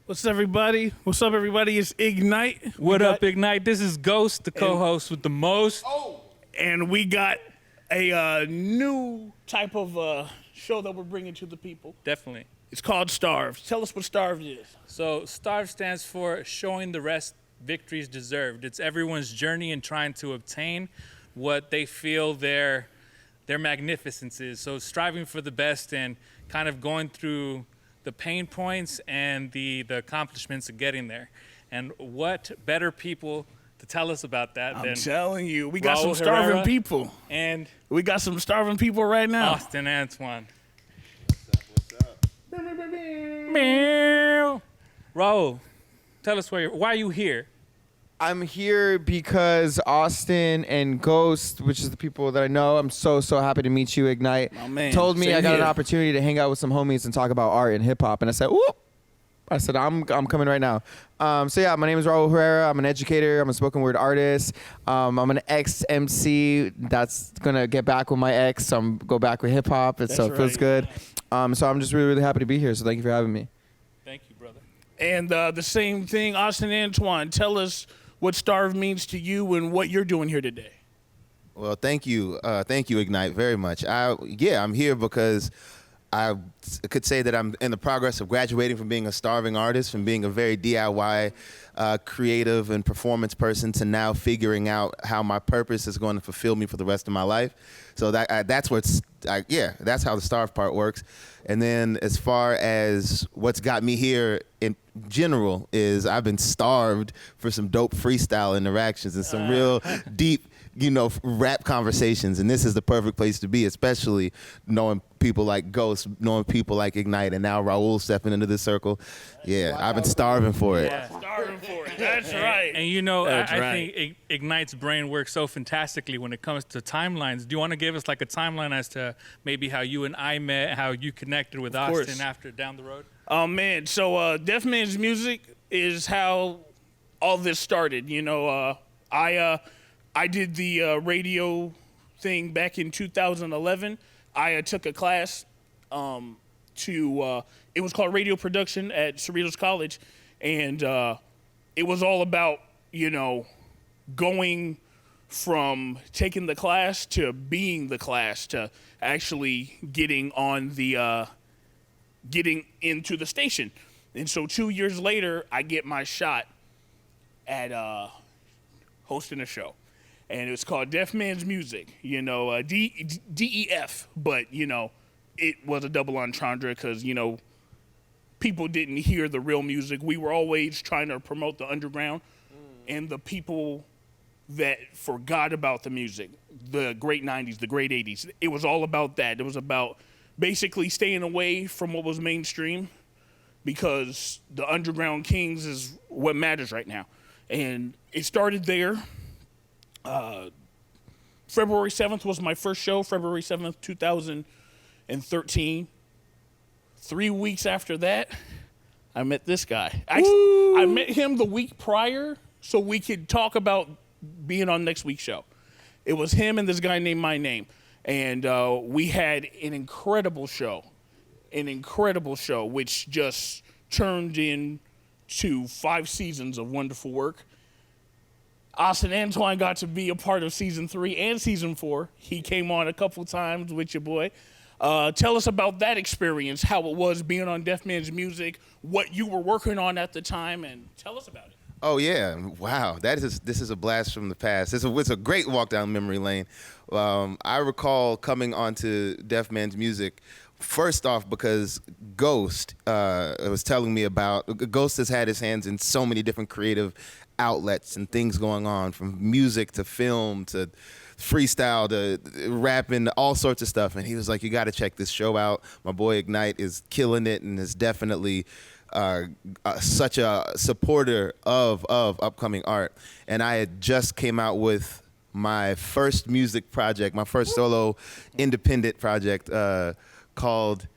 What's everybody? What's up, everybody? It's Ignite. What up, Ignite? This is Ghost, the co-host with the most. And we got a new type of show that we're bringing to the people. Definitely. It's called Starved. Tell us what Starved is. So Starved stands for Showing the Rest Victories Deserved. It's everyone's journey in trying to obtain what they feel their magnificence is. So striving for the best and kind of going through the pain points and the accomplishments of getting there. And what better people to tell us about that than I'm telling you, we got Raul some starving Herrera people. And we got some starving people right now. Austin Antoine. What's up? Meow. Raul, tell us why are you here? I'm here because Austin and Ghost, which is the people that I know, I'm so happy to meet you, Ignite, told me I got an opportunity to hang out with some homies and talk about art and hip hop. And I said, whoop. I said, I'm coming right now. So yeah, my name is Raul Herrera. I'm an educator. I'm a spoken word artist. I'm an ex-MC that's going to get back with my ex. So I'm go back with hip hop. So it feels good. So I'm just really happy to be here. So thank you for having me. Thank you, brother. And the same thing, Austin Antoine, tell us what Starved means to you and what you're doing here today. Well, thank you, Ignite, very much. I'm here because I could say that I'm in the progress of graduating from being a starving artist, from being a very DIY, creative and performance person, to now figuring out how my purpose is going to fulfill me for the rest of my life. So that's that's how the starved part works. And then as far as what's got me here in general is I've been starved for some dope freestyle interactions and some real deep, rap conversations. And this is the perfect place to be, especially knowing people like Ghost, knowing people like Ignite, and now Raul stepping into this circle. Yeah, I've been starving for it. Yeah. Starving for it. That's right. And I think Ignite's brain works so fantastically when it comes to timelines. Do you want to give us like a timeline as to maybe how you and I met, how you connected with Austin after down the road? Oh, man. So Deaf Man's Music is how all this started. I did the radio thing back in 2011. I took a class it was called radio production at Cerritos College. And it was all about, going from taking the class to being the class to actually getting on the getting into the station. And so 2 years later, I get my shot at hosting a show. And it was called Deaf Man's Music, DEF, but, it was a double entendre because, people didn't hear the real music. We were always trying to promote the underground and the people that forgot about the music, the great 90s, the great 80s. It was all about that. It was about basically staying away from what was mainstream because the underground kings is what matters right now. And it started there. February 7th was my first show, February 7th, 2013. 3 weeks after that, I met this guy. I met him the week prior so we could talk about being on next week's show. It was him and this guy named My Name. And we had an incredible show, which just turned into 5 seasons of wonderful work. Austin Antoine got to be a part of season 3 and season 4. He came on a couple times with your boy. Tell us about that experience, how it was being on Deaf Man's Music, what you were working on at the time, and tell us about it. Oh yeah! Wow, this is a blast from the past. It's a great walk down memory lane. I recall coming onto Deaf Man's Music. First off, because Ghost was telling me about. Ghost has had his hands in so many different creative outlets and things going on, from music to film to freestyle to rapping, all sorts of stuff. And he was like, "You got to check this show out. My boy Ignite is killing it and is definitely such a supporter of upcoming art." And I had just came out with my first music project, my first solo independent project called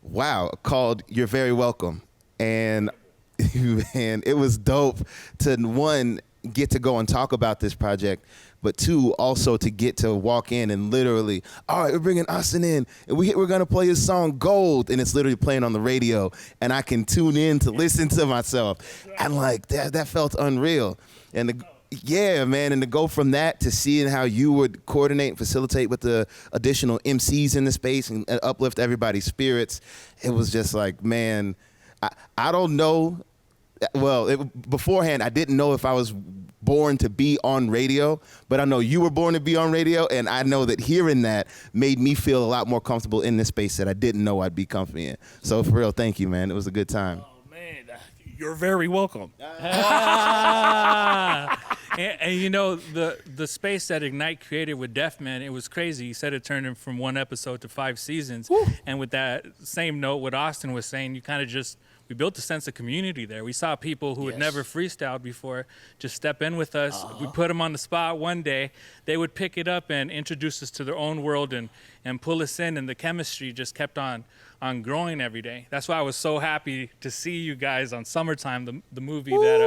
You're Very Welcome. And it was dope to, one, get to go and talk about this project but 2, also to get to walk in and literally, all right, we're bringing Austin in, and we're gonna play his song Gold, and it's literally playing on the radio, and I can tune in to listen to myself, and like that felt unreal, and yeah, man, and to go from that to seeing how you would coordinate and facilitate with the additional MCs in the space and uplift everybody's spirits, it was just like, man, I don't know. Well, beforehand, I didn't know if I was born to be on radio, but I know you were born to be on radio, and I know that hearing that made me feel a lot more comfortable in this space that I didn't know I'd be comfy in. So for real, thank you, man. It was a good time. Oh, man, you're very welcome. And you know, the space that Ignite created with Def Man, it was crazy. He said it turned him from 1 episode to 5 seasons. Woo. And with that same note, what Austin was saying, you kind of we built a sense of community there. We saw people who had never freestyled before just step in with us. We put them on the spot one day. They would pick it up and introduce us to their own world and pull us in, and the chemistry just kept on growing every day. That's why I was so happy to see you guys on Summertime, the movie that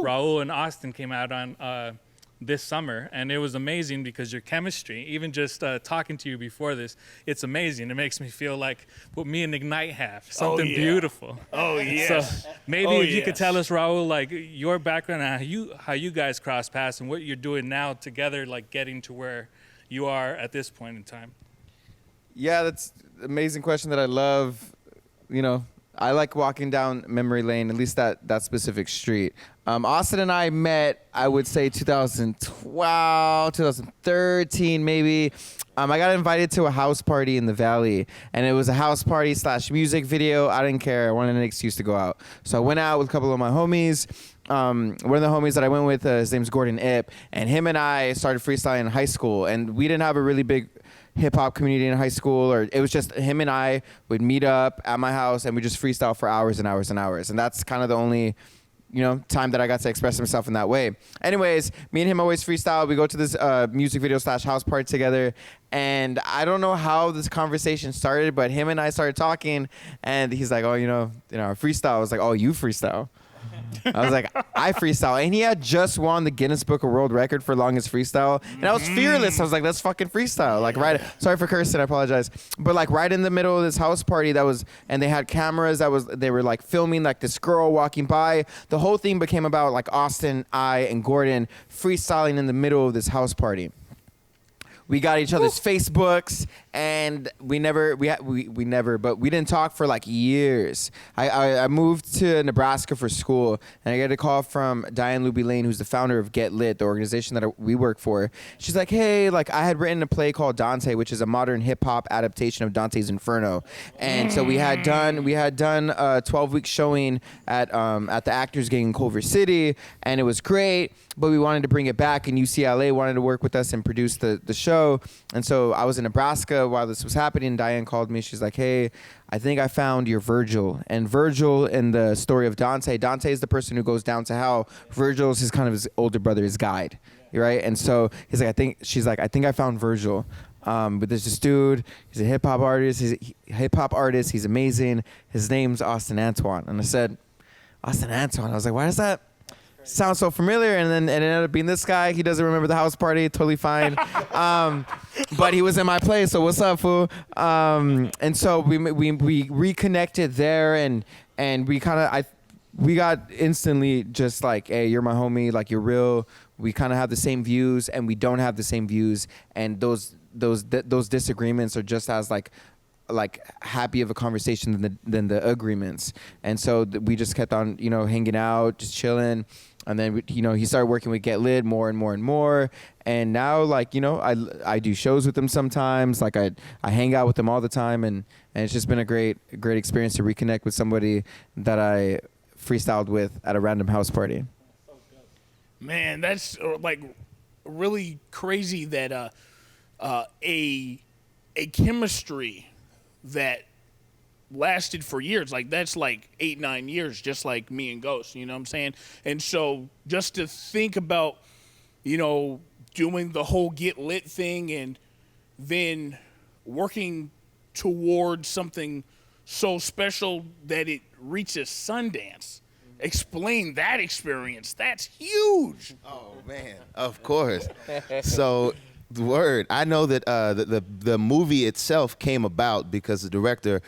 Raul and Austin came out on this summer, and it was amazing because your chemistry, even just talking to you before this, it's amazing. It makes me feel like what me and Ignite have, something beautiful. Oh yes. So maybe if you could tell us, Raul, like your background and how you guys cross paths and what you're doing now together, like getting to where you are at this point in time. Yeah, that's an amazing question that I love. You know, I like walking down memory lane, at least that specific street. Austin and I met, I would say 2012, 2013 maybe. I got invited to a house party in the Valley, and it was a house party / music video. I didn't care. I wanted an excuse to go out. So I went out with a couple of my homies. One of the homies that I went with, his name's Gordon Ip, and him and I started freestyling in high school, and we didn't have a really big hip-hop community in high school, or it was just him and I would meet up at my house and we just freestyle for hours and hours and hours, and that's kind of the only time that I got to express myself in that way. Anyways, me and him always freestyle. We go to this music video / house party together, and I don't know how this conversation started, but him and I started talking, and he's like, freestyle. I was like, oh, you freestyle? I was like, I freestyle. And he had just won the Guinness Book of World Record for longest freestyle. And I was fearless. I was like, let's fucking freestyle. Like, right. Sorry for cursing. I apologize. But like right in the middle of this house party and they had cameras they were like filming like this girl walking by. The whole thing became about like Austin, I, and Gordon freestyling in the middle of this house party. We got each other's Facebooks, and we didn't talk for like years. I moved to Nebraska for school, and I got a call from Diane Luby Lane, who's the founder of Get Lit, the organization that we work for. She's like, hey, like I had written a play called Dante, which is a modern hip hop adaptation of Dante's Inferno, and so we had done a 12-week showing at the Actors Gang in Culver City, and it was great. But we wanted to bring it back, and UCLA wanted to work with us and produce the show. And so I was in Nebraska while this was happening. Diane called me. She's like, hey, I think I found your Virgil. And Virgil in the story of Dante is the person who goes down to hell. Virgil is his older brother, his guide, right? And so he's like, I think I found Virgil. But there's this dude, he's a hip hop artist. He's amazing. His name's Austin Antoine. And I said, Austin Antoine. I was like, why does that sounds so familiar? And then it ended up being this guy. He doesn't remember the house party. Totally fine. But he was in my place. So what's up, fool? And so we reconnected there, and we got instantly just like, hey, you're my homie. Like, you're real. We kind of have the same views, and we don't have the same views. And those disagreements are just as like happy of a conversation than the agreements. And so we just kept on, hanging out, just chilling. And then, he started working with Get Lit more and more and more. And now, like, I do shows with them sometimes. Like, I hang out with them all the time. And it's just been a great experience to reconnect with somebody that I freestyled with at a random house party. Man, that's like really crazy that a chemistry that lasted for years, like that's like 8-9 years, just like me and Ghost, you know what I'm saying? And so just to think about, doing the whole Get Lit thing and then working towards something so special that it reaches Sundance explain that experience. That's huge. Oh man, of course. So, word. I know that the movie itself came about because the director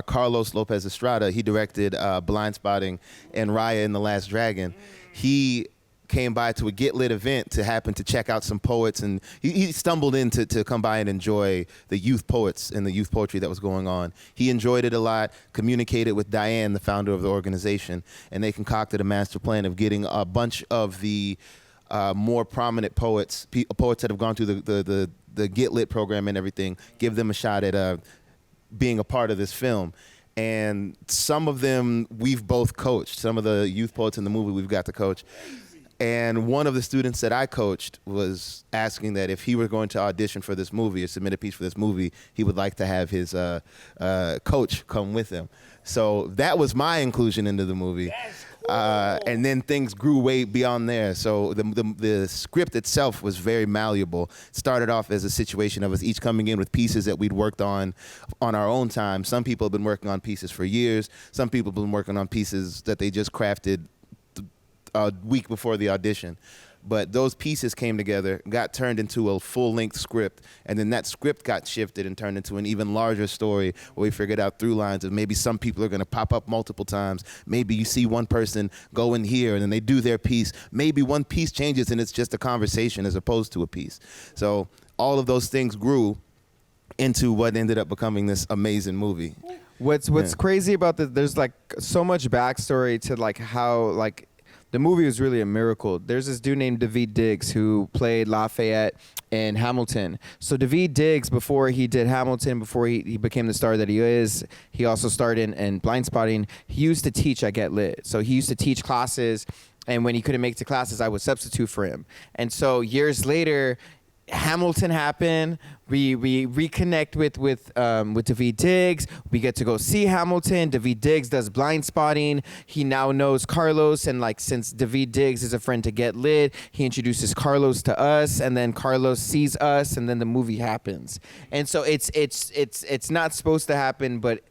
Carlos Lopez Estrada, he directed Blind Spotting and Raya and the Last Dragon. He came by to a Get Lit event to happen to check out some poets, and he stumbled in to come by and enjoy the youth poets and the youth poetry that was going on. He enjoyed it a lot, communicated with Diane, the founder of the organization, and they concocted a master plan of getting a bunch of the more prominent poets that have gone through the Get Lit program and everything, give them a shot at being a part of this film. And some of them we've both coached. Some of the youth poets in the movie we've got to coach. And one of the students that I coached was asking that if he were going to audition for this movie or submit a piece for this movie, he would like to have his coach come with him. So that was my inclusion into the movie. And then things grew way beyond there. So the script itself was very malleable. It started off as a situation of us each coming in with pieces that we'd worked on our own time. Some people have been working on pieces for years. Some people have been working on pieces that they just crafted a week before the audition. But those pieces came together, got turned into a full-length script, and then that script got shifted and turned into an even larger story where we figured out through lines of maybe some people are going to pop up multiple times. Maybe you see one person go in here and then they do their piece. Maybe one piece changes and it's just a conversation as opposed to a piece. So all of those things grew into what ended up becoming this amazing movie. What's crazy about there's like so much backstory to like how like the movie was really a miracle. There's this dude named Daveed Diggs who played Lafayette in Hamilton. So Daveed Diggs, before he did Hamilton, before he became the star that he is, he also starred in Blind Spotting. He used to teach at Get Lit. So he used to teach classes, and when he couldn't make it to classes, I would substitute for him. And so years later, Hamilton happened. We reconnect with Daveed Diggs. We get to go see Hamilton. Daveed Diggs does Blind Spotting. He now knows Carlos, and like since Daveed Diggs is a friend to Get Lit, he introduces Carlos to us, and then Carlos sees us, and then the movie happens. And so it's not supposed to happen, but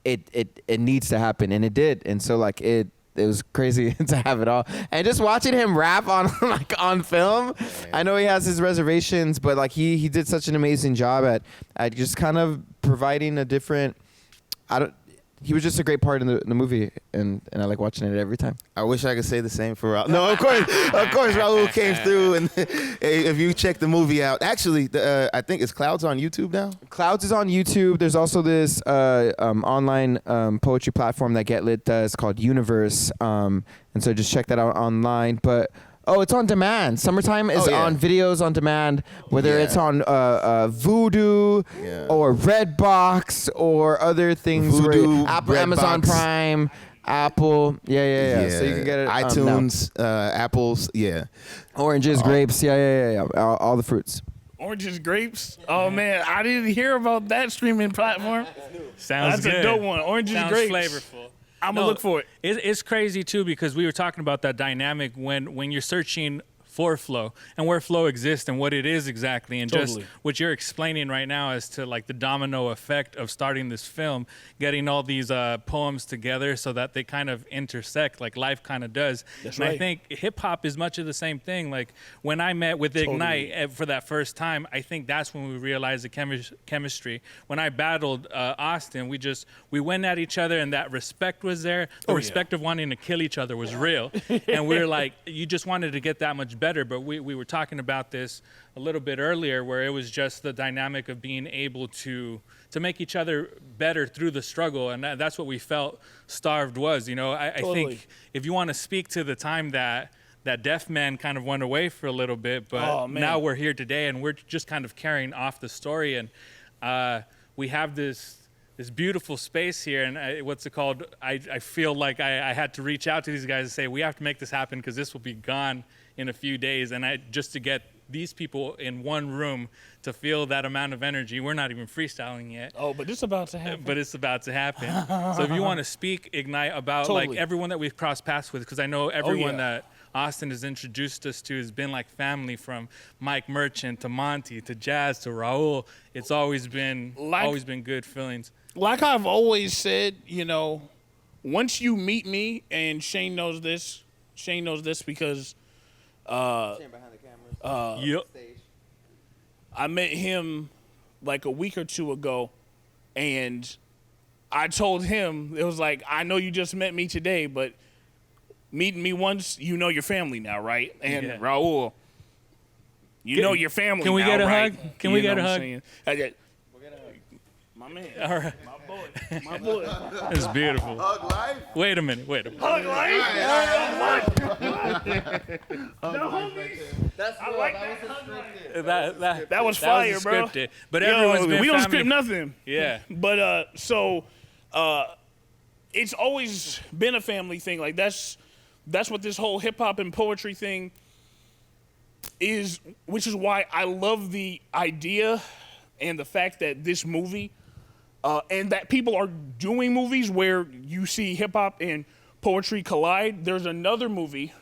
it needs to happen, and it did. And so like it was crazy to have it all, and just watching him rap on film. I know he has his reservations, but like he did such an amazing job at just kind of providing a different. He was just a great part in the movie, and I like watching it every time. I wish I could say the same for Raul. No, of course, Raul came through, and if you check the movie out, actually, I think it's Clouds on YouTube now. Clouds is on YouTube. There's also this online poetry platform that Get Lit does called Universe, and so just check that out online. But it's on demand. Summertime is on videos on demand, whether it's on Vudu or Redbox or other things. Vudu, Apple, Redbox. Amazon Prime, Apple. Yeah. So you can get it. iTunes, Apples. Yeah. Oranges, grapes. Yeah. All the fruits. Oranges, grapes. Oh man, I didn't hear about that streaming platform. Sounds good. That's a dope one. Oranges, Sounds grapes. flavorful. I'm gonna look for it. It's crazy too, because we were talking about that dynamic when you're searching for flow and where flow exists and what it is exactly, and Totally. just what you're explaining right now as to like the domino effect of starting this film, getting all these poems together so that they kind of intersect like life kind of does. That's and right. I think hip hop is much of the same thing. Like when I met with Ignite for that first time, I think that's when we realized the chemistry. When I battled Austin, we went at each other, and that respect was there. The respect of wanting to kill each other was real. And we were like, you just wanted to get that much better. But we were talking about this a little bit earlier, where it was just the dynamic of being able to make each other better through the struggle. And that's what we felt Starved was. You know, I think if you want to speak to the time that Deaf Man kind of went away for a little bit, but now we're here today, and we're just kind of carrying off the story. And we have this beautiful space here, and what's it called? I feel like I had to reach out to these guys and say, we have to make this happen, because this will be gone in a few days. And just to get these people in one room to feel that amount of energy, we're not even freestyling yet. Oh, but it's about to happen. But it's about to happen. So if you want to speak, Ignite, about like everyone that we've crossed paths with, because I know everyone that Austin has introduced us to has been like family, from Mike Merchant to Monty to Jazz to Raul. It's always been good feelings. Like I've always said, you know, once you meet me, and Shane knows this because Shane behind the camera. Yep. I met him like a week or two ago, and I told him, it was like, I know you just met me today, but meeting me once, you know your family now, right? And Yeah. Raul, you know your family now, Can we get a right? hug? Can we get a hug? My man. All right. My boy. It's beautiful. Hug life. Wait a minute. Hug life. That's I like that. That was fire, was bro. scripted. But everyone's been we don't family- script nothing. Yeah. But it's always been a family thing. Like that's what this whole hip hop and poetry thing is, which is why I love the idea and the fact that this movie and that people are doing movies where you see hip hop and poetry collide. There's another movie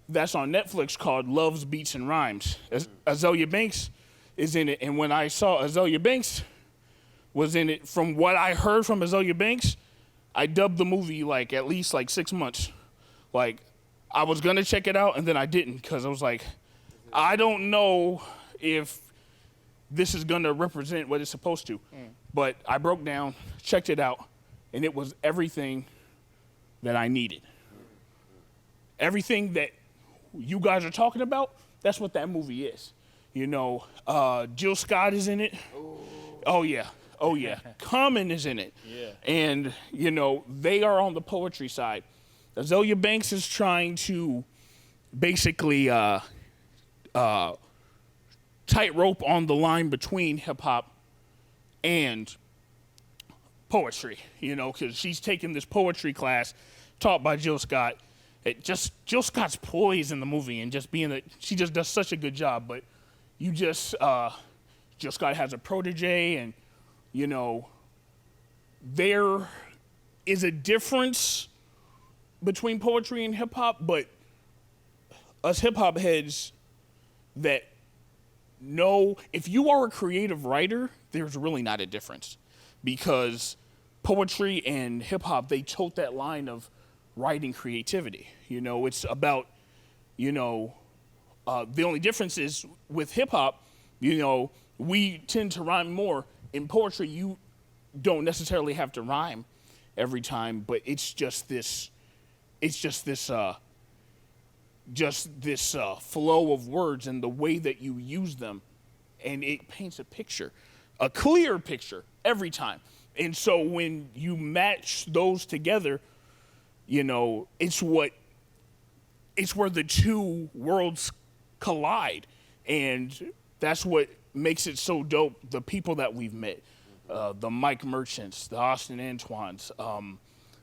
that's on Netflix called Loves, Beats, and Rhymes. Azalea Banks is in it, and when I saw Azalea Banks was in it, from what I heard from Azalea Banks, I dubbed the movie like at least like 6 months. Like I was gonna check it out and then I didn't because I was like, I don't know if this is gonna represent what it's supposed to. But I broke down, checked it out, and it was everything that I needed. Everything that you guys are talking about, that's what that movie is. You know, Jill Scott is in it. Oh yeah. Common is in it. Yeah. And, you know, they are on the poetry side. Azalea Banks is trying to basically tightrope on the line between hip-hop and poetry, you know, because she's taking this poetry class taught by Jill Scott. Jill Scott's poise in the movie and just she just does such a good job. But you just, Jill Scott has a protege, and, you know, there is a difference between poetry and hip hop, but us hip hop heads that know, if you are a creative writer, there's really not a difference, because poetry and hip hop, they tote that line of writing creativity. You know, it's about, you know, the only difference is with hip hop, you know, we tend to rhyme more. In poetry, you don't necessarily have to rhyme every time, but it's just this flow of words and the way that you use them, and it paints a picture, a clear picture every time. And so when you match those together, you know, it's where the two worlds collide, and that's what makes it so dope. The people that we've met, the Mike Merchants, the Austin Antoines,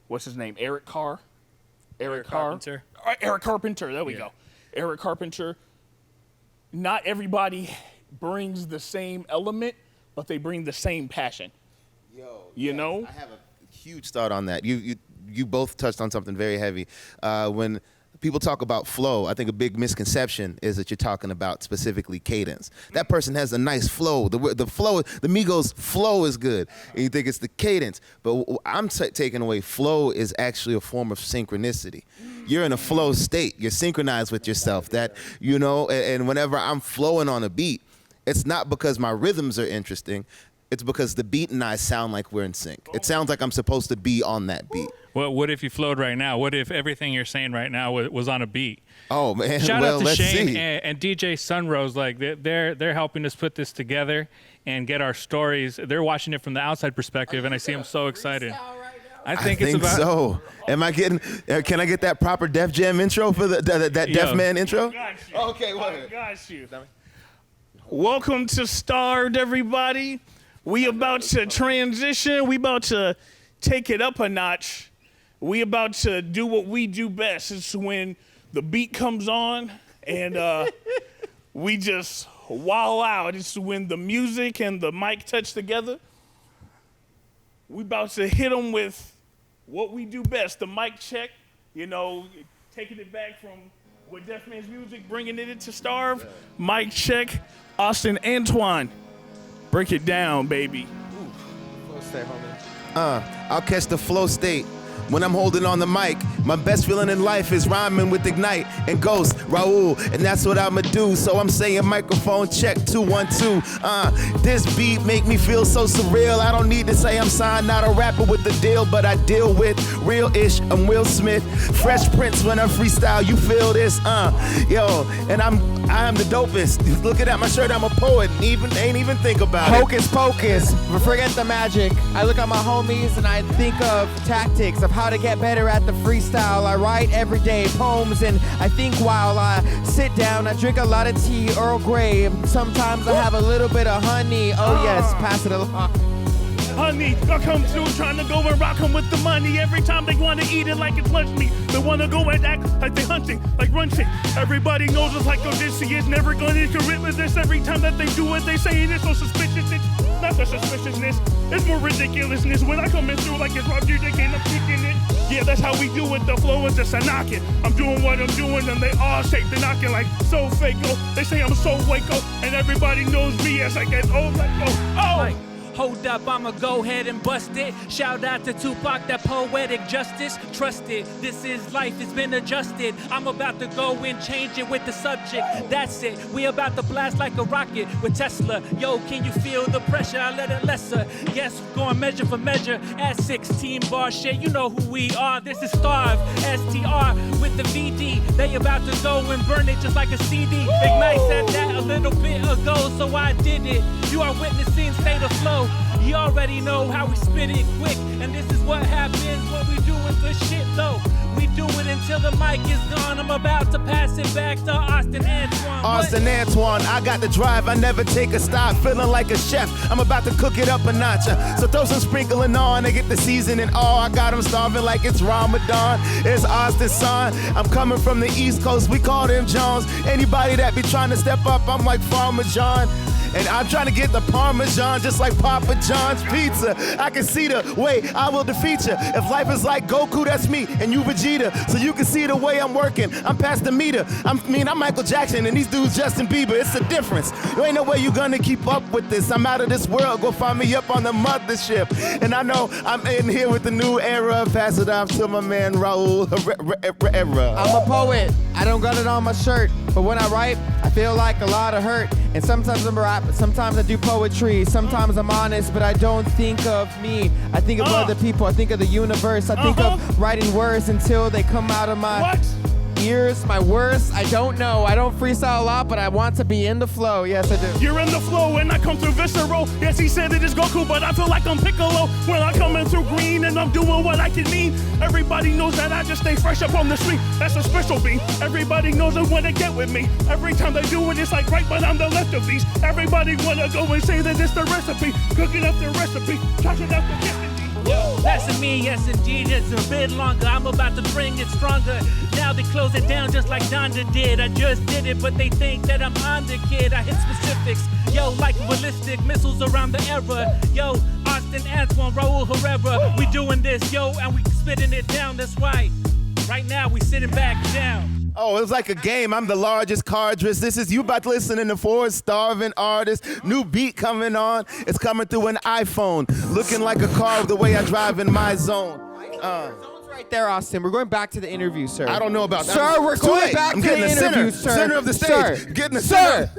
what's his name, Eric Carpenter. Eric Carpenter, there we go. Eric Carpenter. Not everybody brings the same element, but they bring the same passion. You know? I have a huge thought on that. You both touched on something very heavy. When people talk about flow, I think a big misconception is that you're talking about specifically cadence. That person has a nice flow. The flow, the Migos flow is good. And you think it's the cadence. But I'm taking away, flow is actually a form of synchronicity. You're in a flow state. You're synchronized with yourself. That, you know, and whenever I'm flowing on a beat, it's not because my rhythms are interesting. It's because the beat and I sound like we're in sync. It sounds like I'm supposed to be on that beat. Well, what if you flowed right now? What if everything you're saying right now was on a beat? Oh man! Shout out to let's Shane see. and DJ Sunrose. Like they're helping us put this together and get our stories. They're watching it from the outside perspective, and I see them so excited. I think it's about. So. Am I getting? Can I get that proper Def Jam intro for that Def Man intro? Got you. Okay, what? I got you. Welcome to Starved, everybody. We about to transition. We about to take it up a notch. We about to do what we do best. It's when the beat comes on and we just wow out. It's when the music and the mic touch together. We about to hit them with what we do best, the mic check, you know, taking it back from with Deaf Man's Music, bringing it into Starve. Mic check, Austin Antoine. Break it down, baby. Flow state, homie. I'll catch the flow state when I'm holding on the mic. My best feeling in life is rhyming with Ignite and Ghost, Raul, and that's what I'ma do. So I'm saying microphone check 2 1 2. This beat make me feel so surreal. I don't need to say I'm signed, not a rapper with the deal, but I deal with real-ish. I'm Will Smith, Fresh Prince when I freestyle. You feel this? Yo, and I am the dopest. Looking at my shirt, I'm a poet. Ain't even think about Hocus pocus, but forget the magic. I look at my homies and I think of tactics of how to get better at the freestyle. I write every day poems and I think while I sit down. I drink a lot of tea, Earl Grey. Sometimes I have a little bit of honey. Oh yes, pass it along. Honey, I come through trying to go and rock 'em with the money. Every time they want to eat it like it's lunch meat. They want to go and act like they hunting, like run shit. Everybody knows it's like Odysseus. Never gonna interrupt with this. Every time that they do it, they saying it's so suspicious. It's not the suspiciousness, it's more ridiculousness. When I come in through like it's Roger Dick and I'm kicking it. Yeah, that's how we do it. The flow is just a knocking. I'm doing what I'm doing and they all shake the knocking like so fake-o. They say I'm so waco and everybody knows me as I get old like oh. Hold up, I'ma go ahead and bust it. Shout out to Tupac, that poetic justice. Trust it, this is life, it's been adjusted. I'm about to go and change it with the subject. That's it, we about to blast like a rocket with Tesla. Yo, can you feel the pressure? I let it lesser. Yes, going measure for measure at 16 bar shit. You know who we are. This is Starve, STR with the VD. They about to go and burn it just like a CD. Ignite said that a little bit ago, so I did it. You are witnessing state of flow. You already know how we spit it quick, and this is what happens when we doing the shit though. We do it until the mic is gone. I'm about to pass it back to Austin Antoine. Austin Antoine, I got the drive, I never take a stop. Feeling like a chef, I'm about to cook it up a notch. So throw some sprinkling on, they get the seasoning. Oh, I got them starving like it's Ramadan. It's Austin son, I'm coming from the East Coast, we call them Jones. Anybody that be trying to step up, I'm like Farmer John. And I'm trying to get the Parmesan just like Papa John's pizza. I can see the way I will defeat you. If life is like Goku, that's me, and you Vegeta. So you can see the way I'm working. I'm past the meter. I'm Michael Jackson, and these dudes Justin Bieber. It's the difference. There ain't no way you gonna keep up with this. I'm out of this world. Go find me up on the mothership. And I know I'm in here with the new era. Pass it off to my man Raul Herrera. I'm a poet. I don't got it on my shirt, but when I write, I feel like a lot of hurt. And sometimes I'm a rap, sometimes I do poetry. Sometimes I'm honest, but I don't think of me. I think of other people. I think of the universe. I think of writing words until they come out of my ears. My words, I don't know. I don't freestyle a lot, but I want to be in the flow. Yes, I do. You're in the flow and I come through visceral. Yes, he said it is Goku, but I feel like I'm Piccolo when I come in through green and I'm doing what I can mean. Everybody knows that I just stay fresh up on the street. That's a special beat. Everybody knows they want to get with me. Every time they do it, it's like right, but I'm the left of these. Everybody want to go and say that it's the recipe. Cooking up the recipe, trashing up the kitchen. Yo, that's me, yes indeed, it's a bit longer. I'm about to bring it stronger. Now they close it down just like Donda did. I just did it, but they think that I'm on the kid. I hit specifics, yo, like ballistic missiles around the era. Yo, Austin Antoine Raul Herrera, we doing this, yo, and we spitting it down, that's right. Right now, we sitting back down. Oh, it's like a game. I'm the largest cartridge. This is you about to listen to four starving artists. New beat coming on. It's coming through an iPhone. Looking like a car the way I drive in my zone. Right there, Austin. We're going back to the interview, sir. I don't know about that. Sir, we're going back to the interview, sir. Center of the stage. Sir. Getting the center.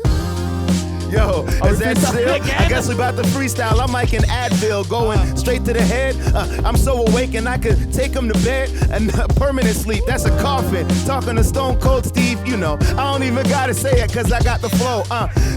Yo, is that still? I guess we about to freestyle. I'm like an Advil going straight to the head. I'm so awake and I could take him to bed and permanent sleep. That's a coffin. Talking to Stone Cold Steve, you know. I don't even gotta say it cause I got the flow.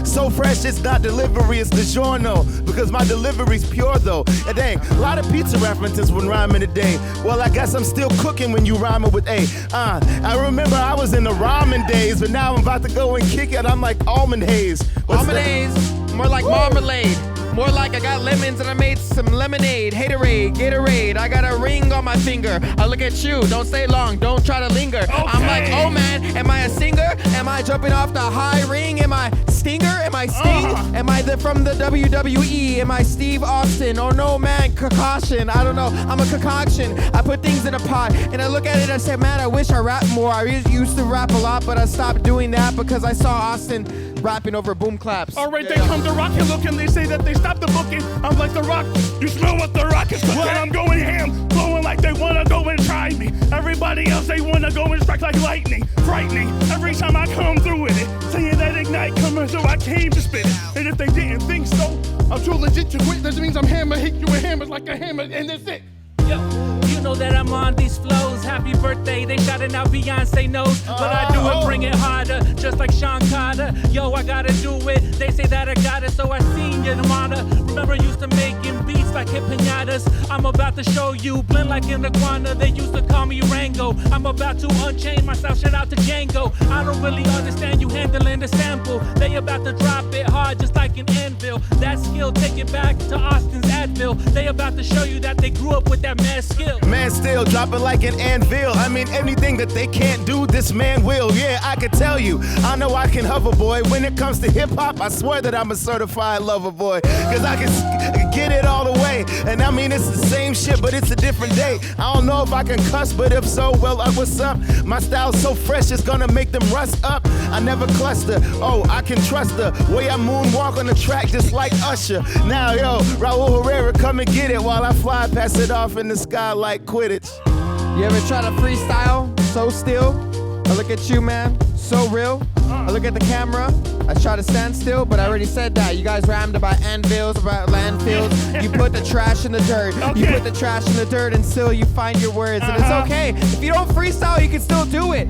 So fresh, it's not delivery, it's DiGiorno. Because my delivery's pure though. And dang, a lot of pizza references when rhyming today. Well, I guess I'm still cooking when you rhyming with A. I remember I was in the ramen days, but now I'm about to go and kick it. I'm like almond haze. Almond haze, more like marmalade. More like I got lemons and I made some lemonade. Gatorade, I got a ring on my finger. I look at you, don't stay long, don't try to linger. Okay. I'm like, oh man, am I a singer? Am I jumping off the high ring? Am I Stinger? Am I Sting? Am I from the WWE? Am I Steve Austin? Oh no man, concoction. I don't know, I'm a concoction. I put things in a pot and I look at it and I say, man, I wish I rapped more. I used to rap a lot, but I stopped doing that because I saw Austin rapping over boom claps. All right, they come to Rock and look and they say that they stopped the booking. I'm like the Rock, you smell what the Rock is cooking. I'm going ham, blowing like they wanna go and try me. Everybody else, they wanna go and strike like lightning, frightening. Every time I come through with it, saying that ignite coming, so I came to spit it. And if they didn't think so, I'm too legit to quit. That means I'm hammer, hit you with hammers like a hammer, and that's it. Yo, you know that I'm on these flows. Happy birthday, they shouting out Beyonce knows. But I do it, bring it harder, just like Sean Carter. Yo, I gotta do it. They say that I got it, so I seen you, Namana. Remember, used to making beats like hip pinatas. I'm about to show you, blend like an iguana. They used to call me Rango. I'm about to unchain myself, shout out to Django. I don't really understand you handling the sample. They about to drop it hard, just like an anvil. That skill, take it back to Austin's Advil. They about to show you that they grew up with that mad skill. Man still dropping like an anvil. I mean, anything that they can't do, this man will. Yeah, I can tell you, I know I can hover, boy. When it comes to hip hop, I swear that I'm a certified lover, boy. Cause I can get it all the way. And I mean, it's the same shit, but it's a different day. I don't know if I can cuss, but if so, well, what's up? My style's so fresh, it's gonna make them rust up. I never cluster. Oh, I can trust the way I moonwalk on the track, just like Usher. Now, yo, Raul Herrera, come and get it while I fly past it off in the sky like Quidditch. You ever try to freestyle so still? I look at you, man, so real. I look at the camera, I try to stand still, but I already said that. You guys rammed about anvils, about landfills. You put the trash in the dirt. You put the trash in the dirt and still you find your words. And it's okay. If you don't freestyle, you can still do it.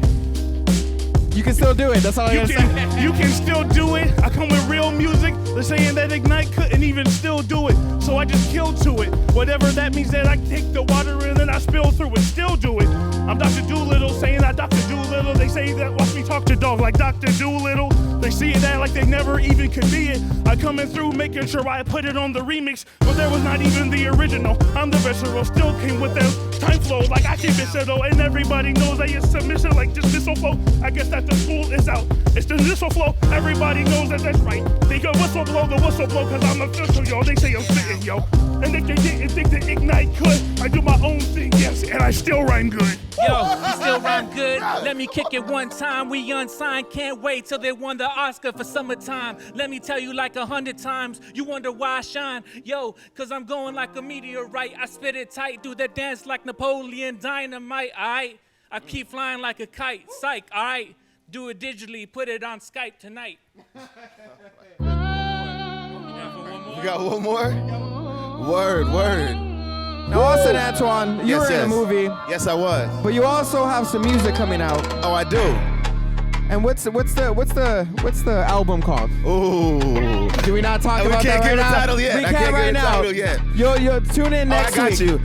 You can still do it. That's all I'm gonna say. You can still do it. I come with real music. They're saying that Ignite couldn't even still do it. So I just killed to it. Whatever that means, that I take the water and then I spill through it. Still do it. I'm Dr. Doolittle saying I Dr. Doolittle. They say that watch me talk to dog like Dr. Doolittle. They see it that like they never even could be it. I coming through making sure I put it on the remix, but there was not even the original. I'm the visceral, still came with them time flows like I can visceral, and everybody knows that it's submission like this missile flow. I guess that the school is out. It's the missile flow. Everybody knows that that's right. They go whistle blow, the whistle blow, cause I'm official, yo. They say I'm spitting, yo. And if they didn't think that Ignite could, I do my own thing, yes, and I still rhyme good. Yo, you still rhyme good. Let me kick it one time. We unsigned, can't wait till they won the Oscar for summertime. Let me tell you like 100 times. You wonder why I shine. Yo, cause I'm going like a meteorite. I spit it tight, do the dance like Napoleon Dynamite, alright? I keep flying like a kite, psych, alright? Do it digitally, put it on Skype tonight. You got one more? Word. Now, Austin Antoine, you were in a movie. Yes, I was. But you also have some music coming out. Oh, I do. And what's the album called? Ooh. Do we not talk about that right now? We can't give the title yet. We can't right now. You'll tune in next week. I got you.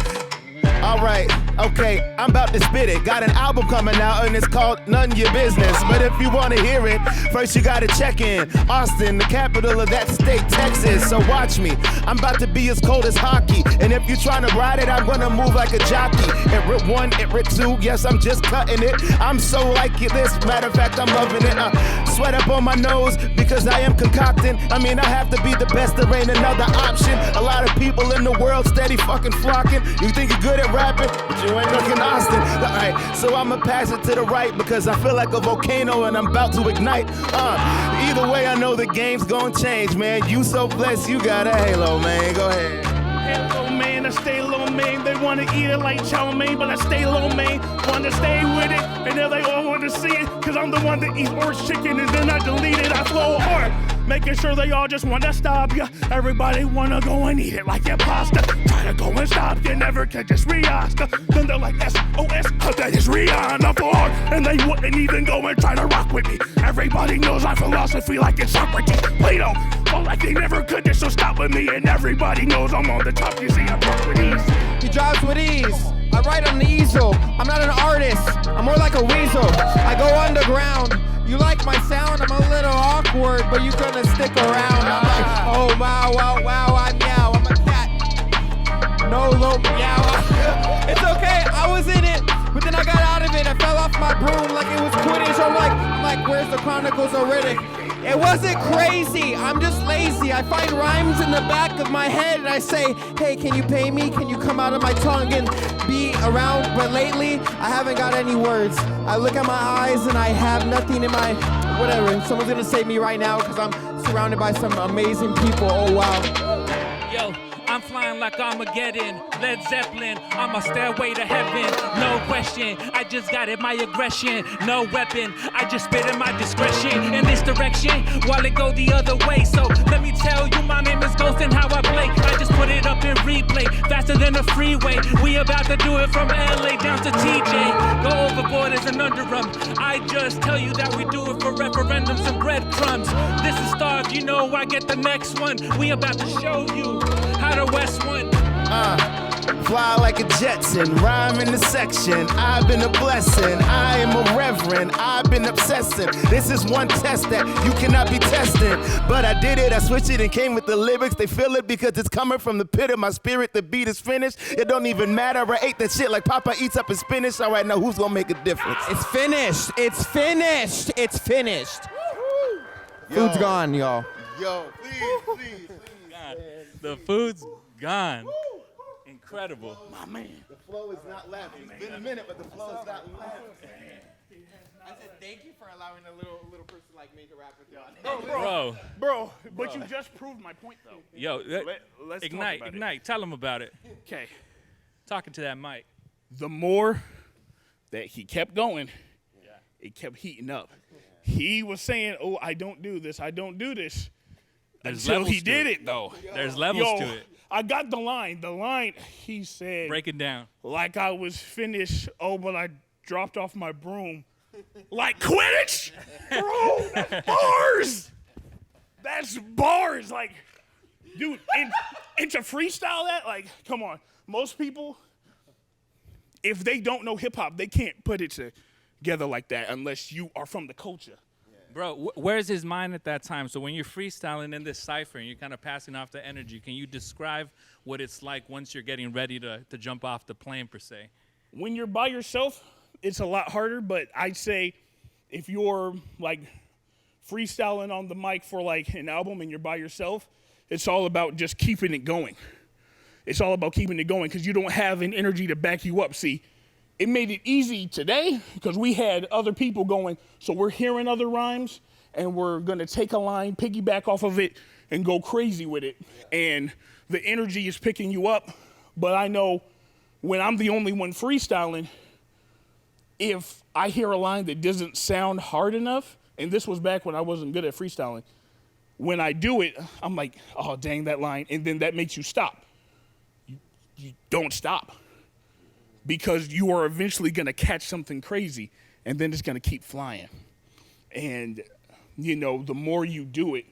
All right, okay, I'm about to spit it. Got an album coming out and it's called None Your Business. But if you want to hear it, first you gotta check in. Austin, the capital of that state, Texas. So watch me, I'm about to be as cold as hockey. And if you're trying to ride it, I'm gonna move like a jockey. At rip 1, at rip 2, yes, I'm just cutting it. I'm so like this, matter of fact, I'm loving it. Sweat up on my nose because I am concocting. I mean, I have to be the best, there ain't another option. A lot of people in the world steady fucking flocking. You think you're good at rapping, but you ain't looking Austin. Alright, so I'ma pass it to the right because I feel like a volcano and I'm about to ignite. Either way, I know the game's gonna change, man. You so blessed, you got a halo, man. Go ahead. Halo, man, I stay low, man. They wanna eat it like chow mein, but I stay low, man. Wanna stay with it, and now they all wanna see it, cause I'm the one that eats orange chicken and then I delete it. I flow hard, making sure they all just wanna stop ya. Everybody wanna go and eat it like your pasta. Try to go and stop, you never can just Rihanna. Then they're like SOS, that is Rihanna for hard. And they wouldn't even go and try to rock with me. Everybody knows my philosophy like it's Socrates. Plato, but like they never could, just so stop with me. And everybody knows I'm on the top, you see I drop with ease. He drives with ease. I write on the easel. I'm not an artist, I'm more like a weasel. I go underground. You like my sound? I'm a little awkward, but you gonna stick around. I'm like, oh wow, I'm meow. I'm a cat. No low meow. It's okay, I was in it, but then I got out of it. I fell off my broom like it was Quidditch. I'm like, where's the Chronicles of Riddick? It wasn't crazy, I'm just lazy. I find rhymes in the back of my head and I say, hey, can you pay me? Can you come out of my tongue and be around? But lately, I haven't got any words. I look at my eyes and I have nothing in my whatever. Someone's gonna save me right now because I'm surrounded by some amazing people. Oh wow. Yo, I'm flying like Armageddon, Led Zeppelin, on my stairway to heaven. No question, I just got it, my aggression. No weapon, I just spit in my discretion. In this direction, while it go the other way. So let me tell you, my name is Ghost and how I play. I just put it up in replay, faster than a freeway. We about to do it from LA down to TJ. Go overboard as an underrum. I just tell you that we do it for referendums and breadcrumbs. This is Starv, you know I get the next one. We about to show you how the West won. Fly like a Jetson, rhyme in the section. I've been a blessing, I am a reverend. I've been obsessing. This is one test that you cannot be testing. But I did it, I switched it and came with the lyrics. They feel it because it's coming from the pit of my spirit. The beat is finished, it don't even matter. I ate that shit like Papa eats up his spinach. All right, now who's gonna make a difference? It's finished. It's finished. It's finished. Food's gone, y'all. Yo, please. God, the food's gone. Incredible. My man. The flow is not left. It's been a minute, but the flow is not left. I said thank you for allowing a little person like me to rap with y'all. Bro. But you just proved my point, though. Yo, Let's Ignite, talk about Ignite. Tell him about it. Okay. Talking to that mic. The more that he kept going, it kept heating up. He was saying, "Oh, I don't do this. I don't do this." There's Until levels he to did it. it, though. There's levels to it. I got the line. The line, he said, Break it down. like I was finished. Oh, but I dropped off my broom. Like Quidditch? Bro, that's bars. That's bars. Like, dude, and to freestyle that, like, come on. Most people, if they don't know hip hop, they can't put it together like that unless you are from the culture. Bro, where's his mind at that time? So when you're freestyling in this cypher and you're kind of passing off the energy, can you describe what it's like once you're getting ready to jump off the plane, per se? When you're by yourself, it's a lot harder, but I'd say if you're, like, freestyling on the mic for, like, an album and you're by yourself, it's all about just keeping it going. It's all about keeping it going because you don't have an energy to back you up. See, it made it easy today because we had other people going, so we're hearing other rhymes and we're going to take a line, piggyback off of it, and go crazy with it. And the energy is picking you up. But I know when I'm the only one freestyling, if I hear a line that doesn't sound hard enough, and this was back when I wasn't good at freestyling, when I do it, I'm like, oh, dang, that line. And then that makes you stop. You don't stop. Because you are eventually going to catch something crazy, and then it's going to keep flying. And, you know, the more you do it,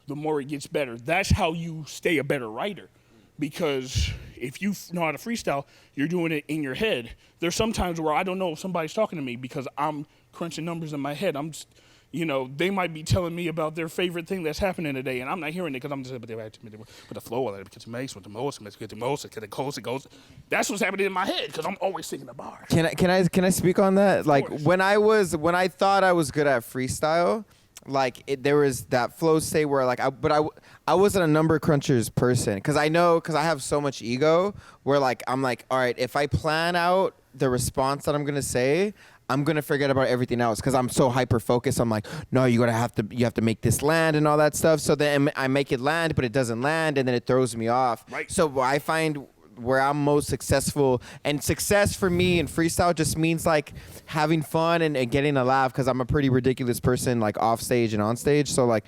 the more it gets better. That's how you stay a better writer. Because if you know how to freestyle, you're doing it in your head. There's some times where I don't know if somebody's talking to me because I'm crunching numbers in my head. I'm just, you know, they might be telling me about their favorite thing that's happening today, and I'm not hearing it because I'm just, but the flow, with the most, with the most, it goes. That's what's happening in my head because I'm always thinking the bars. Can I speak on that? Like when I thought I was good at freestyle, like there was that flow state where like I wasn't a number crunchers person because I have so much ego where like I'm like, all right, if I plan out the response that I'm gonna say, I'm gonna forget about everything else because I'm so hyper focused. I'm like, no, you have to make this land and all that stuff. So then I make it land, but it doesn't land, and then it throws me off. Right. So I find where I'm most successful, and success for me in freestyle just means like having fun and getting a laugh because I'm a pretty ridiculous person like off stage and on stage. So like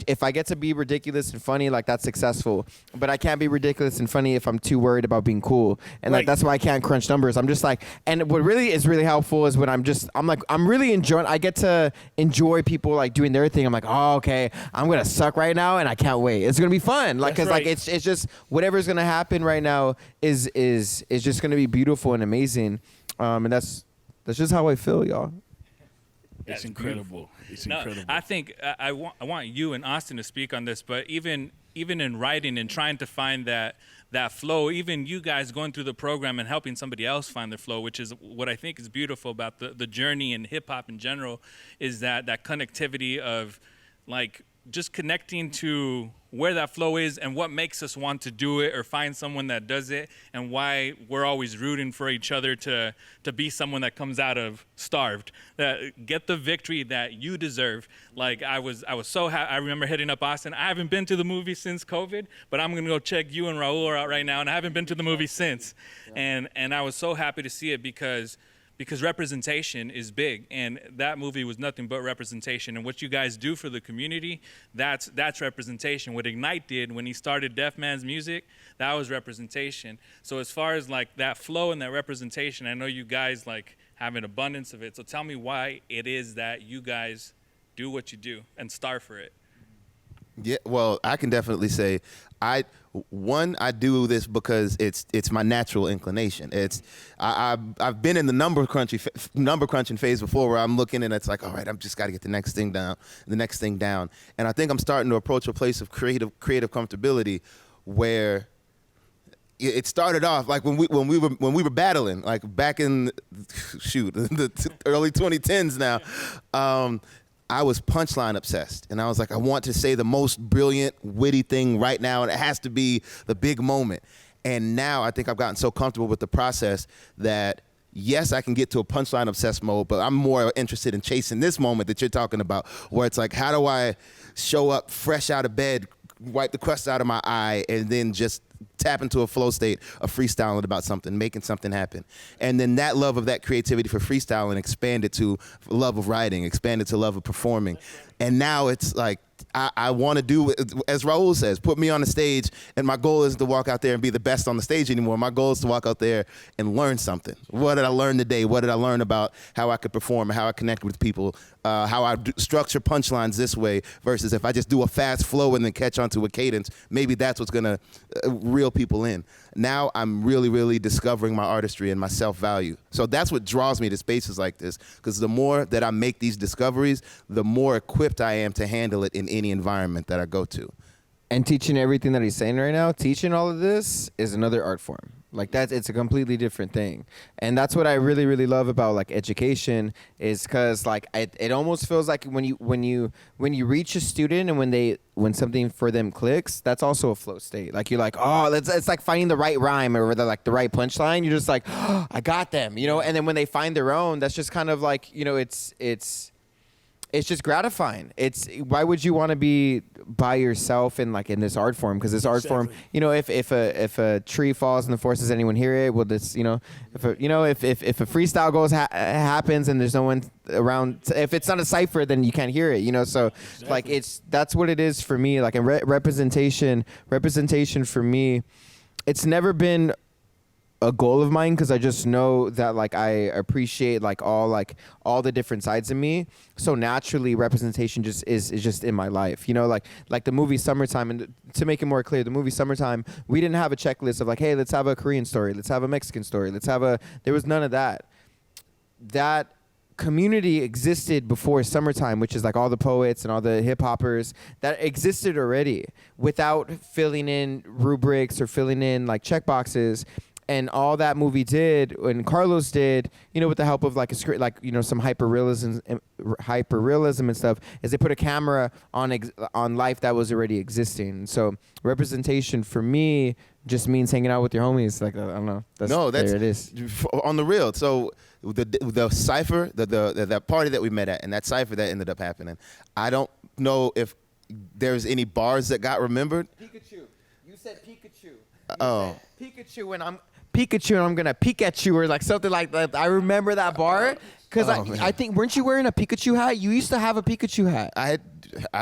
if I get to be ridiculous and funny, like that's successful. But I can't be ridiculous and funny if I'm too worried about being cool. And like that's why I can't crunch numbers. I'm just like, and what really is really helpful is when I'm really enjoying, I get to enjoy people like doing their thing. I'm like, oh, okay, I'm gonna suck right now and I can't wait. It's gonna be fun. Like, cause like it's just whatever's gonna happen right now is just gonna be beautiful and amazing. And that's just how I feel, y'all. It's incredible. It's incredible. I think I want you and Austin to speak on this, but even in writing and trying to find that flow, even you guys going through the program and helping somebody else find their flow, which is what I think is beautiful about the journey in hip hop in general, is that connectivity of like just connecting to where that flow is and what makes us want to do it or find someone that does it, and why we're always rooting for each other to be someone that comes out of starved, that get the victory that you deserve. Like I was so happy. I remember hitting up Austin. I haven't been to the movie since COVID, but I'm gonna go check you and Raul out right now, and I haven't been to the movie since. And I was so happy to see it because representation is big, and that movie was nothing but representation. And what you guys do for the community, that's representation. What Ignite did when he started Deaf Man's Music, that was representation. So as far as like that flow and that representation, I know you guys like have an abundance of it. So tell me why it is that you guys do what you do and starve for it. Yeah, well, I can definitely say I do this because it's my natural inclination. I've been in the number crunching phase before, where I'm looking and it's like, all right, I'm just got to get the next thing down, and I think I'm starting to approach a place of creative comfortability, where it started off like when we were battling, like back in the early 2010s now. I was punchline obsessed, and I was like, I want to say the most brilliant, witty thing right now, and it has to be the big moment. And now I think I've gotten so comfortable with the process that, yes, I can get to a punchline obsessed mode, but I'm more interested in chasing this moment that you're talking about, where it's like, how do I show up fresh out of bed, wipe the crust out of my eye, and then just tap into a flow state of freestyling about something, making something happen. And then that love of that creativity for freestyling expanded to love of writing, expanded to love of performing. And now it's like, I want to do, as Raul says, put me on the stage, and my goal isn't to walk out there and be the best on the stage anymore. My goal is to walk out there and learn something. What did I learn today? What did I learn about how I could perform and how I connect with people, how I structure punchlines this way versus if I just do a fast flow and then catch onto a cadence, maybe that's what's going to reel people in. Now I'm really, really discovering my artistry and my self-value. So that's what draws me to spaces like this, because the more that I make these discoveries, the more equipped I am to handle it in any environment that I go to. And teaching everything that he's saying right now, teaching all of this is another art form. Like it's a completely different thing. And that's what I really, really love about like education, is because like it almost feels like when you reach a student and when something for them clicks, that's also a flow state. Like you're like, oh, it's like finding the right rhyme or the right punchline. You're just like, oh, I got them, And then when they find their own, that's just kind of like, it's just gratifying. Why would you want to be by yourself in this art form? Because this art form, if a tree falls in the forest, does anyone hear it? Well, this, if a freestyle happens and there's no one around, if it's not a cipher, then you can't hear it. So exactly. Like that's what it is for me. Like in representation for me, it's never been a goal of mine, because I just know that like I appreciate all the different sides of me. So naturally representation just is just in my life. Like the movie Summertime, and to make it more clear, the movie Summertime, we didn't have a checklist of like, hey, let's have a Korean story, let's have a Mexican story, there was none of that. That community existed before Summertime, which is like all the poets and all the hip hoppers that existed already without filling in rubrics or filling in like check boxes. And all that movie did, and Carlos did, with the help of like a script, like some hyperrealism and stuff, is they put a camera on life that was already existing. So representation for me just means hanging out with your homies. Like I don't know. There it is. On the real. So the cipher, that party that we met at, and that cipher that ended up happening, I don't know if there's any bars that got remembered. Pikachu. You said Pikachu. Pikachu, and I'm gonna peek at you, or like something like that. I remember that bar because I think, weren't you wearing a Pikachu hat? You used to have a Pikachu hat. I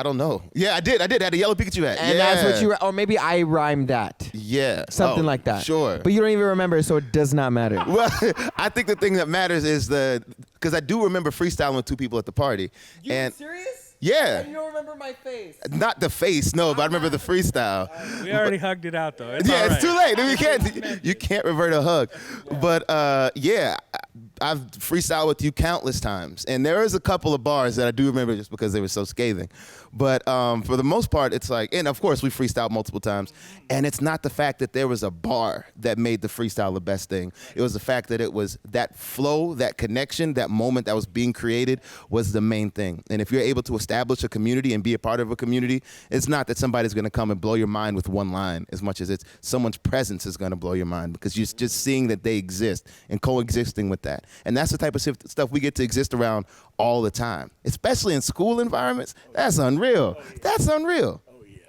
don't know. Yeah, I did. I had a yellow Pikachu hat. And that's what you, or maybe I rhymed that. Yeah. Something like that. Sure. But you don't even remember, so it does not matter. Well, I think the thing that matters is because I do remember freestyling with two people at the party. You serious? Yeah. You don't remember my face. Not the face, no, but I remember the freestyle. We already hugged it out, though. It's too late. You can't revert a hug. But yeah, I've freestyled with you countless times, and there is a couple of bars that I do remember just because they were so scathing. But for the most part, it's like, and of course we freestyled multiple times, and it's not the fact that there was a bar that made the freestyle the best thing. It was the fact that it was that flow, that connection, that moment that was being created was the main thing. And if you're able to establish a community and be a part of a community, it's not that somebody's going to come and blow your mind with one line as much as it's someone's presence is going to blow your mind, because you're just seeing that they exist and coexisting with that. And that's the type of stuff we get to exist around all the time, especially in school environments. That's unreal. That's unreal.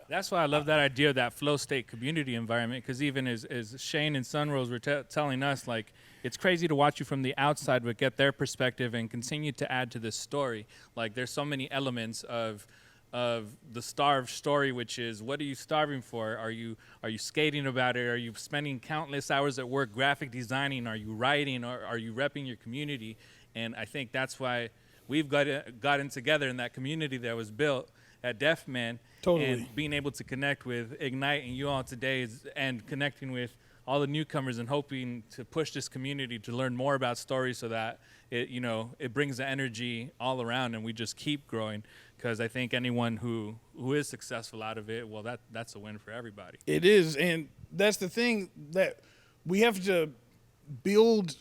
That's why I love that idea of that flow state community environment, because even as Shane and Sunrose were telling us, like, it's crazy to watch you from the outside but get their perspective and continue to add to this story. Like, there's so many elements of the starved story, which is, what are you starving for? Are you skating about it? Are you spending countless hours at work graphic designing? Are you writing? Or are you repping your community? And I think that's why we've gotten together in that community that was built at Def Man. Totally. And being able to connect with Ignite and you all today and connecting with all the newcomers and hoping to push this community to learn more about stories so that it brings the energy all around and we just keep growing. Because I think anyone who is successful out of it, well, that's a win for everybody. It is, and that's the thing, that we have to build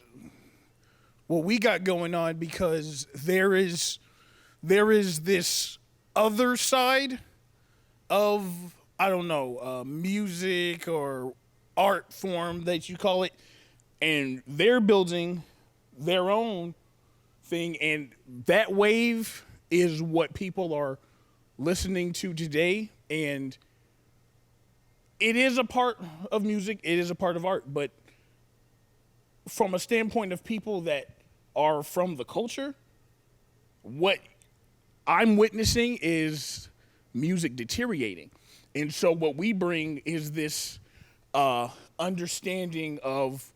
what we got going on, because there is this other side of, I don't know, music or art form that you call it, and they're building their own thing, and that wave is what people are listening to today. And it is a part of music, it is a part of art, but from a standpoint of people that are from the culture, what I'm witnessing is music deteriorating. And so what we bring is this understanding of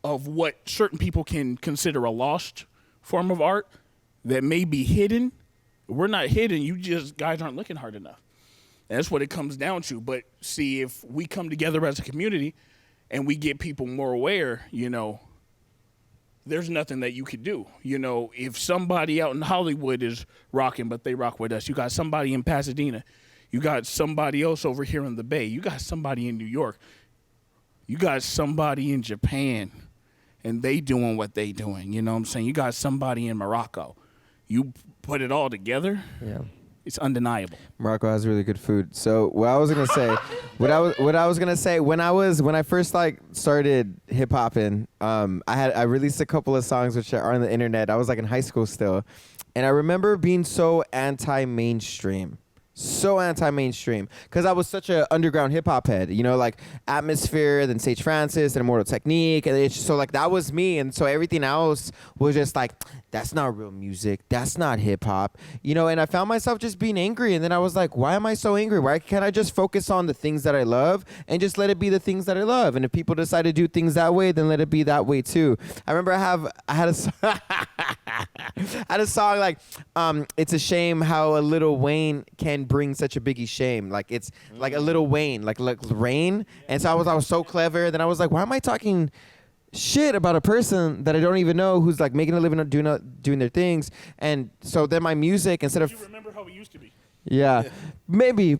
what certain people can consider a lost form of art that may be hidden. We're not hidden. You just guys aren't looking hard enough. And that's what it comes down to. But see, if we come together as a community and we get people more aware, there's nothing that you could do. If somebody out in Hollywood is rocking, but they rock with us, you got somebody in Pasadena, you got somebody else over here in the Bay, you got somebody in New York, you got somebody in Japan, and they doing what they doing. You know what I'm saying? You got somebody in Morocco. You put it all together, yeah, it's undeniable. Morocco has really good food. So what I was gonna say, when I first started hip hopping, I released a couple of songs which are on the internet. I was in high school still, and I remember being so anti-mainstream. Because I was such an underground hip hop head, like Atmosphere, then Sage Francis, and Immortal Technique, and it's just, so that was me, and so everything else was just that's not real music, that's not hip hop, and I found myself just being angry, and then I was like, why am I so angry? Why can't I just focus on the things that I love and just let it be the things that I love? And if people decide to do things that way, then let it be that way too. I remember I had a song it's a shame how a Lil Wayne can bring such a biggie shame. It's like a Lil Wayne, like Rain. And so I was so clever. Then I was like, why am I talking shit about a person that I don't even know, who's making a living doing their things? And so then my music, instead of, you remember how it used to be. Yeah, maybe.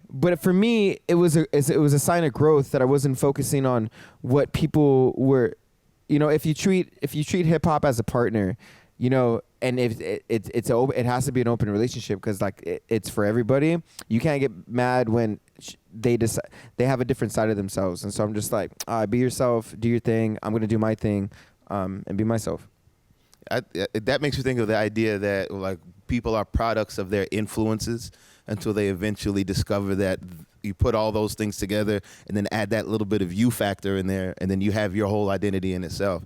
But for me, it was a sign of growth that I wasn't focusing on what people were. If you treat hip hop as a partner, and if it has to be an open relationship, because it's for everybody. You can't get mad when they decide they have a different side of themselves, and so I'm just be yourself, do your thing. I'm gonna do my thing, and be myself. That makes you think of the idea that people are products of their influences until they eventually discover that you put all those things together and then add that little bit of you factor in there, and then you have your whole identity in itself.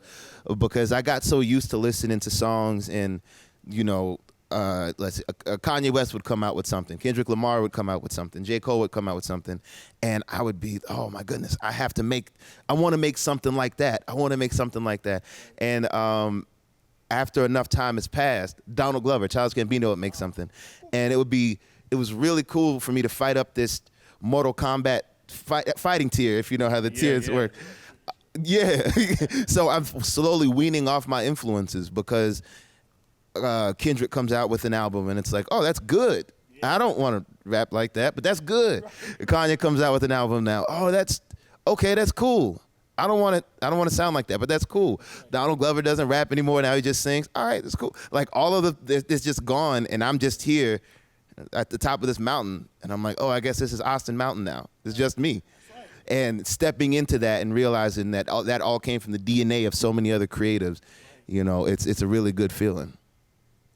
Because I got so used to listening to songs and, Kanye West would come out with something, Kendrick Lamar would come out with something, J. Cole would come out with something, and I would be, oh my goodness, I want to make something like that. And after enough time has passed, Donald Glover, Childish Gambino would make something, and it was really cool for me to fight up this Mortal Kombat fighting tier, if you know how the tiers work. Yeah. So I'm slowly weaning off my influences because Kendrick comes out with an album and it's like, oh, that's good. I don't want to rap like that, but that's good. Kanye comes out with an album now. Oh, that's okay. That's cool. I don't want to sound like that, but that's cool. Donald Glover doesn't rap anymore. Now he just sings. All right, that's cool. Like all of it's just gone, and I'm just here at the top of this mountain, and I'm like, oh, I guess this is Austin Mountain now. It's just me. And stepping into that and realizing that that all came from the DNA of so many other creatives, you know, it's a really good feeling.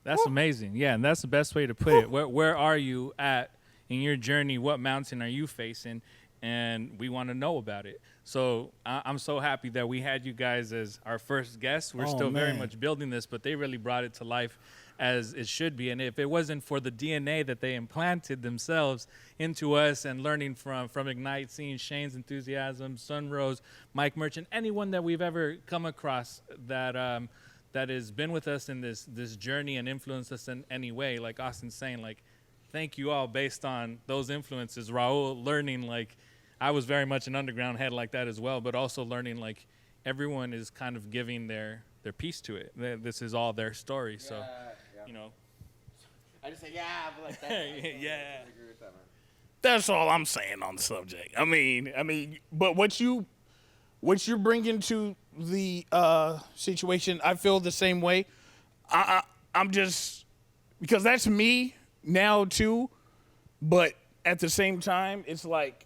That's amazing. Yeah, and that's the best way to put it. Where are you at in your journey? What mountain are you facing? And we want to know about it. So I'm so happy that we had you guys as our first guests. We're still very much building this, but they really brought it to life as it should be. And if it wasn't for the DNA that they implanted themselves into us and learning from Ignite, seeing Shane's enthusiasm, Sunrose, Mike Merchant, anyone that we've ever come across that that has been with us in this journey and influenced us in any way, like Austin's saying, like, thank you all based on those influences. Raul learning, like, I was very much an underground head like that as well, but also learning, like, everyone is kind of giving their piece to it. This is all their story, so, you know. I just say, yeah, but like that. Yeah. That's all I'm saying on the subject. I mean, but what you're bringing to the situation, I feel the same way. I'm just, because that's me now too, but at the same time, it's like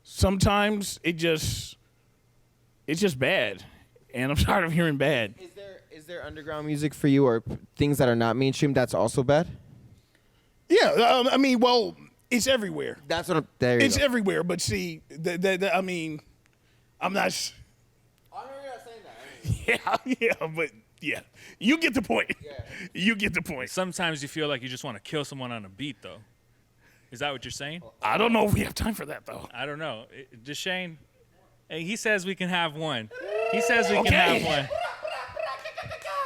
sometimes it's just bad, and I'm tired of hearing bad. Is there underground music for you or things that are not mainstream that's also bad? Yeah, I mean, well, it's everywhere. That's what there you It's go. everywhere, but see, I mean, I'm not. I'm not saying that. Yeah, but yeah, you get the point. Yeah. You get the point. Sometimes you feel like you just want to kill someone on a beat, though. Is that what you're saying? I don't know if we have time for that though. I don't know. Just Shane, hey, he says we can have one. He says we can Okay. have one.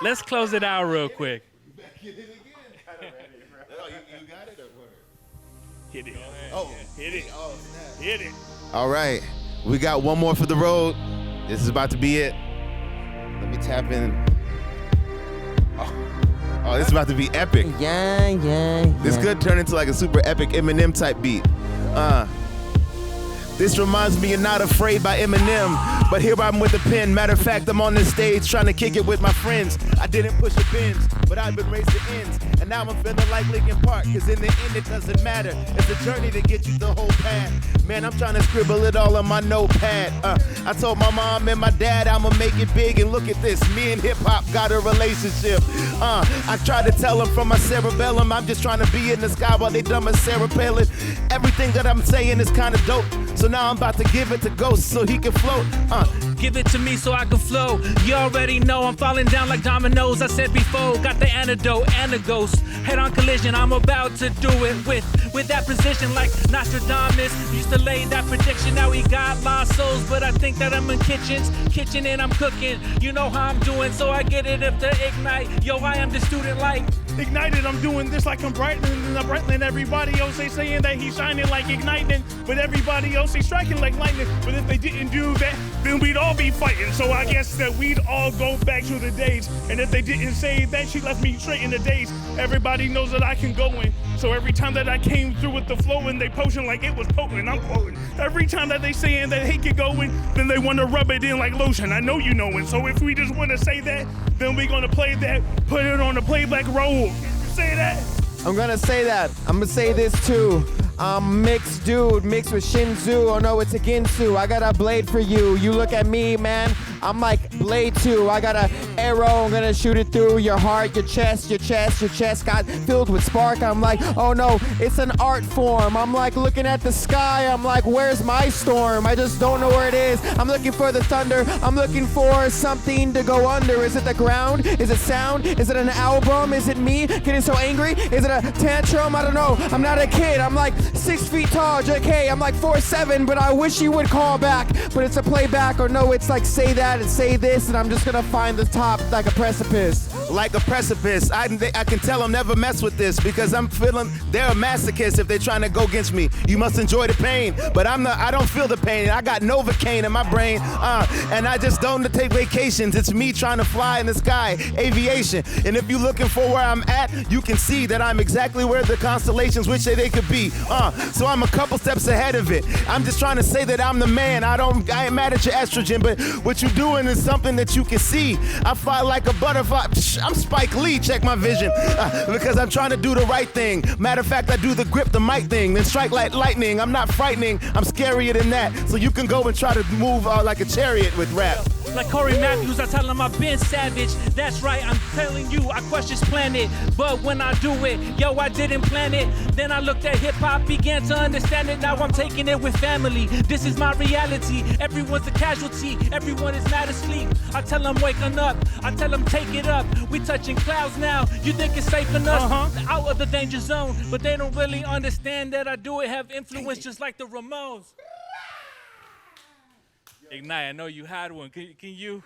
Let's close it out real quick. Hit it. Oh, hit it. Hit it. All right, we got one more for the road. This is about to be it. Let me tap in. Oh, this is about to be epic. Yeah. This could turn into like a super epic Eminem type beat. This reminds me of Not Afraid by Eminem, but here I'm with a pen. Matter of fact, I'm on this stage trying to kick it with my friends. I didn't push the bins, but I've been raised to ends. And now I'm feeling like Linkin Park, cause in the end it doesn't matter. It's a journey to get you the whole path. Man, I'm trying to scribble it all on my notepad. I told my mom and my dad I'ma make it big, and look at this, me and hip hop got a relationship. I tried to tell them from my cerebellum, I'm just trying to be in the sky while they dumb as Sarah Palin. Everything that I'm saying is kinda dope, so now I'm about to give it to Ghost so he can float. Give it to me so I can flow. You already know I'm falling down like dominoes. I said before, got the antidote and the ghost. Head on collision, I'm about to do it with that precision like Nostradamus. Used to lay that prediction, now we got lost souls. But I think that I'm in kitchen and I'm cooking. You know how I'm doing, so I get it if to ignite. Yo, I am the student like Ignited, I'm doing this like I'm brightening, and I'm brightening. Everybody else they saying that he's shining like igniting, but everybody else they striking like lightning. But if they didn't do that, then we'd all be fighting. So I guess that we'd all go back to the days. And if they didn't say that, she left me straight in the days. Everybody knows that I can go in. So every time that I came through with the flow and they potion like it was potent, I'm quoting. Every time that they saying that he can go in, then they want to rub it in like lotion. I know you know it. So if we just want to say that, then we gonna play that, put it on the playback roll. Say that. I'm gonna say that. I'm gonna say this too. I'm mixed dude, mixed with Shinzu. Oh no, it's a Ginsu. I got a blade for you. You look at me, man. I'm like Blade 2. I got an arrow. I'm gonna shoot it through your heart, your chest got filled with spark. I'm like, oh no, it's an art form. I'm like looking at the sky. I'm like, where's my storm? I just don't know where it is. I'm looking for the thunder. I'm looking for something to go under. Is it the ground? Is it sound? Is it an album? Is it me getting so angry? Is it a tantrum? I don't know. I'm not a kid. I'm like 6 feet tall, JK. I'm like 4'7", but I wish you would call back. But it's a playback, or no, it's like say that and say this, and I'm just gonna find the top like a precipice. like a precipice. I can tell them never mess with this because I'm feeling they're a masochist if they're trying to go against me. You must enjoy the pain, but I don't feel the pain. I got Novocaine in my brain, and I just don't take vacations. It's me trying to fly in the sky, aviation. And if you're looking for where I'm at, you can see that I'm exactly where the constellations wish that they could be. So I'm a couple steps ahead of it. I'm just trying to say that I'm the man. I ain't mad at your estrogen, but what you're doing is something that you can see. I fly like a butterfly. I'm Spike Lee, check my vision, because I'm trying to do the right thing. Matter of fact, I do the grip the mic thing, then strike like lightning. I'm not frightening, I'm scarier than that. So you can go and try to move like a chariot with rap. Like Corey Matthews, I tell him I've been savage. That's right, I'm telling you, I crush this planet. But when I do it, yo, I didn't plan it. Then I looked at hip-hop, began to understand it. Now I'm taking it with family. This is my reality. Everyone's a casualty. Everyone is mad asleep. I tell them waking up. I tell them take it up. We touching clouds now. You think it's safe enough? Out of the danger zone. But they don't really understand that I do it, have influence just like the Ramones. Ignite, I know you had one. Can you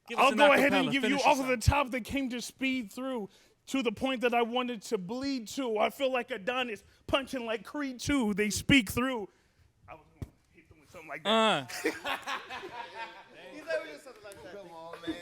give us I'll an go ahead acapella, and give you finish off us of the out. top that came to speed through to the point that I wanted to bleed to. I feel like Adonis punching like Creed 2. They speak through. I was going to hit them with something like that. Come on, man.